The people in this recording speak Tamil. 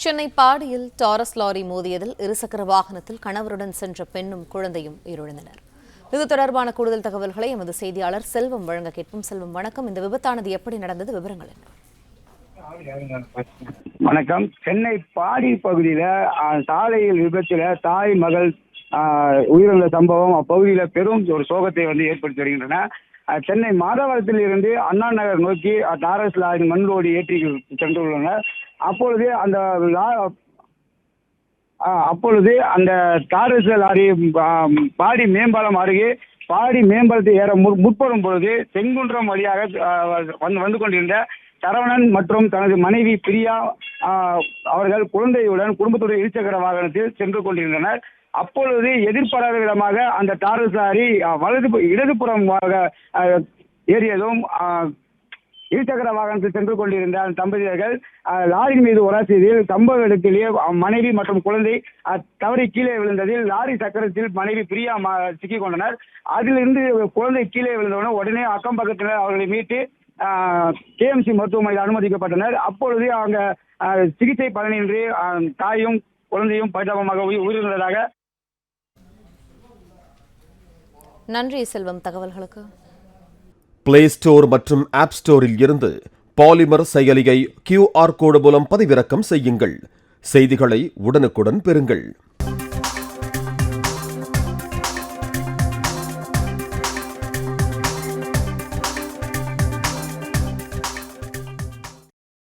சென்னை பாடியில் டாரஸ் லாரி மோதியதில் இருசக்கர வாகனத்தில் கணவருடன் சென்ற பெண்ணும் குழந்தையும் உயிரிழந்தனர். இது தொடர்பான கூடுதல் தகவல்களை எமது செய்தியாளர் செல்வம் வழங்க கேட்போம். செல்வம், வணக்கம். இந்த விபத்தானது எப்படி நடந்தது? விவரங்கள் என்ன? வணக்கம். சென்னை பாடி பகுதியில சாலையில் விபத்துல தாய் மகள் உயிரிழந்த சம்பவம் அப்பகுதியில பெரும் ஒரு சோகத்தை ஏற்படுத்தி வருகின்றன. சென்னை மாதவரத்தில் இருந்து அண்ணா நகர் நோக்கி டாரஸ் லாரி மண் லோடி ஏற்றி சென்றுள்ளனர். அப்பொழுது அந்த டாரஸ் லாரி பாடி மேம்பாலம் அருகே பாடி மேம்பாலத்தை ஏற முற்படும் பொழுது செங்குன்றம் வழியாக வந்து கொண்டிருந்த சரவணன் மற்றும் தனது மனைவி பிரியா அவர்கள் குழந்தையுடன் குடும்பத்துடைய இருசக்கர வாகனத்தில் சென்று கொண்டிருந்தனர். அப்பொழுது எதிர்பாராத விதமாக அந்த டாரஸ் லாரி இடதுபுறமாக ஏறியதும் இருசக்கர வாகனத்தில் சென்று கொண்டிருந்த அந்த தம்பதியர்கள் லாரியின் மீது உரசியதில் சம்பவ இடத்திலேயே மனைவி மற்றும் குழந்தை தவறி கீழே விழுந்ததில் லாரி சக்கரத்தில் மனைவி பிரியா சிக்கிக் கொண்டனர். அதிலிருந்து குழந்தை கீழே விழுந்தவுடன் உடனே அக்கம் பக்கத்தினர் அவர்களை மீட்டு கேஎம்சி மருத்துவமனையில் அனுமதிக்கப்பட்டனர். அப்பொழுது அவங்க சிகிச்சை பலனின்றி தாயும் குழந்தையும் பரிதாபமாக உயிரிழந்ததாக. நன்றி செல்வம் தகவல்களுக்கு. பிளே ஸ்டோர் மற்றும் ஆப் ஸ்டோரில் இருந்து பாலிமர் செயலியை QR கோடு மூலம் பதிவிறக்கம் செய்யுங்கள். செய்திகளை உடனுக்குடன் பெறுங்கள்.